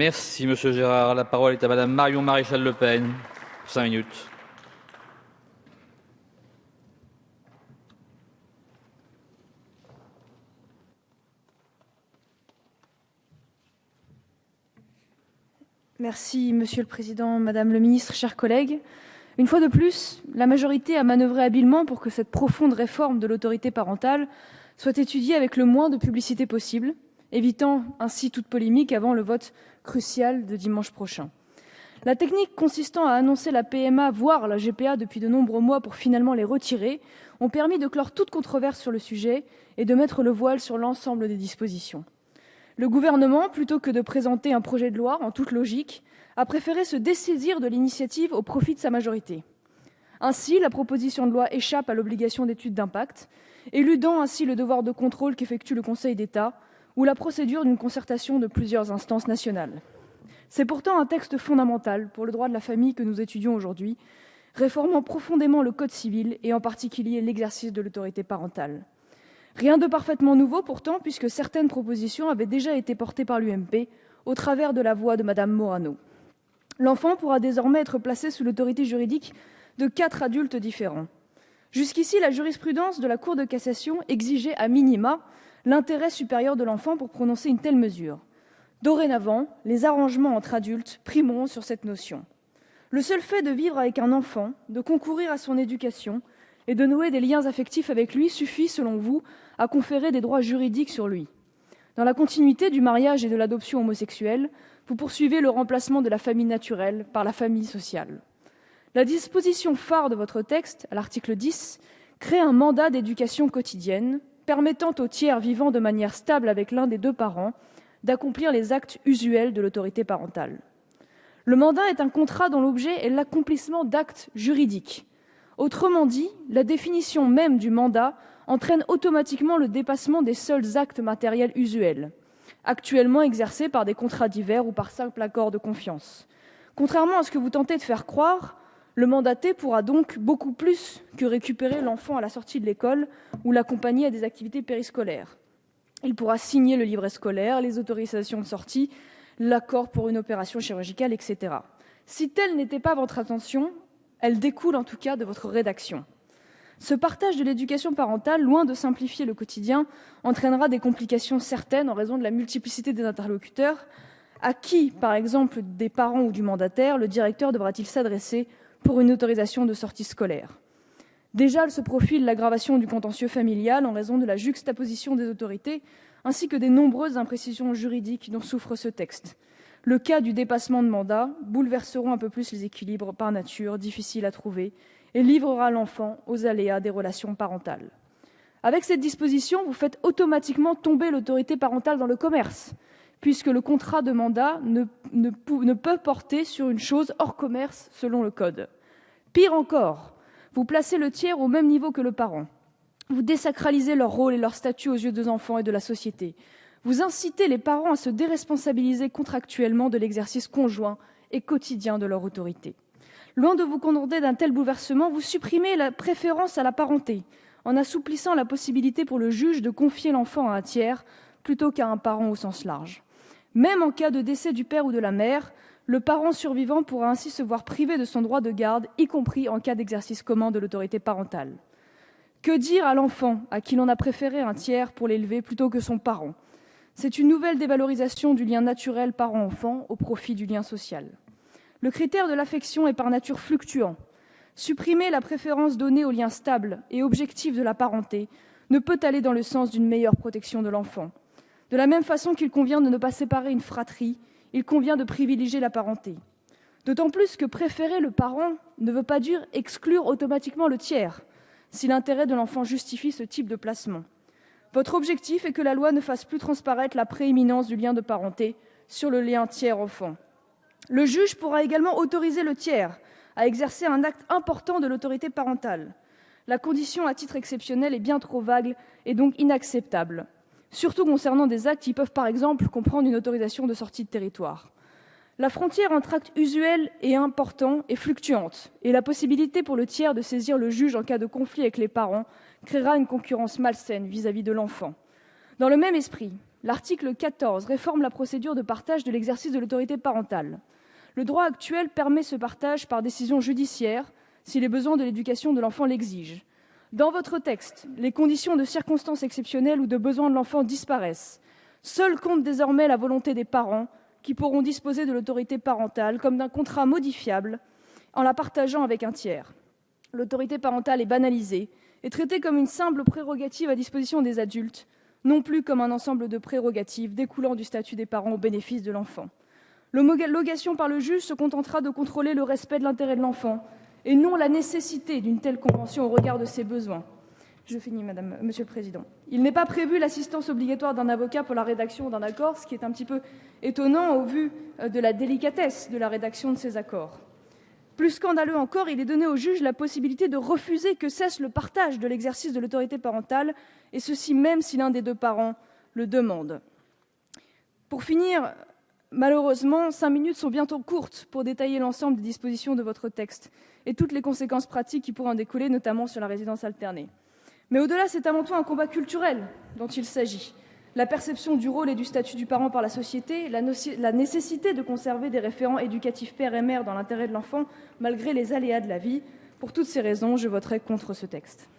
Merci, Monsieur Gérard. La parole est à Madame Marion Maréchal Le Pen. 5 minutes. Merci, Monsieur le Président, Madame le Ministre, chers collègues. Une fois de plus, la majorité a manœuvré habilement pour que cette profonde réforme de l'autorité parentale soit étudiée avec le moins de publicité possible, évitant ainsi toute polémique avant le vote crucial de dimanche prochain. La technique consistant à annoncer la PMA, voire la GPA depuis de nombreux mois pour finalement les retirer, ont permis de clore toute controverse sur le sujet et de mettre le voile sur l'ensemble des dispositions. Le gouvernement, plutôt que de présenter un projet de loi en toute logique, a préféré se dessaisir de l'initiative au profit de sa majorité. Ainsi, la proposition de loi échappe à l'obligation d'étude d'impact, éludant ainsi le devoir de contrôle qu'effectue le Conseil d'État ou la procédure d'une concertation de plusieurs instances nationales. C'est pourtant un texte fondamental pour le droit de la famille que nous étudions aujourd'hui, réformant profondément le Code civil et en particulier l'exercice de l'autorité parentale. Rien de parfaitement nouveau pourtant, puisque certaines propositions avaient déjà été portées par l'UMP au travers de la voix de Madame Morano. L'enfant pourra désormais être placé sous l'autorité juridique de 4 adultes différents. Jusqu'ici, la jurisprudence de la Cour de cassation exigeait à minima l'intérêt supérieur de l'enfant pour prononcer une telle mesure. Dorénavant, les arrangements entre adultes primeront sur cette notion. Le seul fait de vivre avec un enfant, de concourir à son éducation et de nouer des liens affectifs avec lui suffit, selon vous, à conférer des droits juridiques sur lui. Dans la continuité du mariage et de l'adoption homosexuelle, vous poursuivez le remplacement de la famille naturelle par la famille sociale. La disposition phare de votre texte, à l'article 10, crée un mandat d'éducation quotidienne permettant aux tiers vivant de manière stable avec l'un des deux parents d'accomplir les actes usuels de l'autorité parentale. Le mandat est un contrat dont l'objet est l'accomplissement d'actes juridiques. Autrement dit, la définition même du mandat entraîne automatiquement le dépassement des seuls actes matériels usuels, actuellement exercés par des contrats divers ou par simple accord de confiance. Contrairement à ce que vous tentez de faire croire, le mandaté pourra donc beaucoup plus que récupérer l'enfant à la sortie de l'école ou l'accompagner à des activités périscolaires. Il pourra signer le livret scolaire, les autorisations de sortie, l'accord pour une opération chirurgicale, etc. Si telle n'était pas votre intention, elle découle en tout cas de votre rédaction. Ce partage de l'éducation parentale, loin de simplifier le quotidien, entraînera des complications certaines en raison de la multiplicité des interlocuteurs. À qui, par exemple, des parents ou du mandataire, le directeur devra-t-il s'adresser pour une autorisation de sortie scolaire ? Déjà se profile l'aggravation du contentieux familial en raison de la juxtaposition des autorités, ainsi que des nombreuses imprécisions juridiques dont souffre ce texte. Le cas du dépassement de mandat bouleverseront un peu plus les équilibres par nature, difficiles à trouver, et livrera l'enfant aux aléas des relations parentales. Avec cette disposition, vous faites automatiquement tomber l'autorité parentale dans le commerce, puisque le contrat de mandat ne peut porter sur une chose hors commerce selon le Code. Pire encore, vous placez le tiers au même niveau que le parent. Vous désacralisez leur rôle et leur statut aux yeux des enfants et de la société. Vous incitez les parents à se déresponsabiliser contractuellement de l'exercice conjoint et quotidien de leur autorité. Loin de vous contenter d'un tel bouleversement, vous supprimez la préférence à la parenté, en assouplissant la possibilité pour le juge de confier l'enfant à un tiers plutôt qu'à un parent au sens large. Même en cas de décès du père ou de la mère, le parent survivant pourra ainsi se voir privé de son droit de garde, y compris en cas d'exercice commun de l'autorité parentale. Que dire à l'enfant à qui l'on a préféré un tiers pour l'élever plutôt que son parent ? C'est une nouvelle dévalorisation du lien naturel parent-enfant au profit du lien social. Le critère de l'affection est par nature fluctuant. Supprimer la préférence donnée au lien stable et objectif de la parenté ne peut aller dans le sens d'une meilleure protection de l'enfant. De la même façon qu'il convient de ne pas séparer une fratrie, il convient de privilégier la parenté. D'autant plus que préférer le parent ne veut pas dire exclure automatiquement le tiers, si l'intérêt de l'enfant justifie ce type de placement. Votre objectif est que la loi ne fasse plus transparaître la prééminence du lien de parenté sur le lien tiers-enfant. Le juge pourra également autoriser le tiers à exercer un acte important de l'autorité parentale. La condition à titre exceptionnel est bien trop vague et donc inacceptable, surtout concernant des actes qui peuvent par exemple comprendre une autorisation de sortie de territoire. La frontière entre acte usuel et important est fluctuante, et la possibilité pour le tiers de saisir le juge en cas de conflit avec les parents créera une concurrence malsaine vis-à-vis de l'enfant. Dans le même esprit, L'article 14 réforme la procédure de partage de l'exercice de l'autorité parentale. Le droit actuel permet ce partage par décision judiciaire si les besoins de l'éducation de l'enfant l'exigent. Dans votre texte, les conditions de circonstances exceptionnelles ou de besoin de l'enfant disparaissent. Seule compte désormais la volonté des parents qui pourront disposer de l'autorité parentale comme d'un contrat modifiable en la partageant avec un tiers. L'autorité parentale est banalisée et traitée comme une simple prérogative à disposition des adultes, non plus comme un ensemble de prérogatives découlant du statut des parents au bénéfice de l'enfant. L'homologation par le juge se contentera de contrôler le respect de l'intérêt de l'enfant et non la nécessité d'une telle convention au regard de ses besoins. Je finis, Monsieur le Président. Il n'est pas prévu l'assistance obligatoire d'un avocat pour la rédaction d'un accord, ce qui est un petit peu étonnant au vu de la délicatesse de la rédaction de ces accords. Plus scandaleux encore, il est donné au juge la possibilité de refuser que cesse le partage de l'exercice de l'autorité parentale, et ceci même si l'un des deux parents le demande. Pour finir, malheureusement, 5 minutes sont bientôt courtes pour détailler l'ensemble des dispositions de votre texte et toutes les conséquences pratiques qui pourraient en découler, notamment sur la résidence alternée. Mais au-delà, c'est avant tout un combat culturel dont il s'agit. La perception du rôle et du statut du parent par la société, la nécessité de conserver des référents éducatifs père et mère dans l'intérêt de l'enfant, malgré les aléas de la vie. Pour toutes ces raisons, je voterai contre ce texte.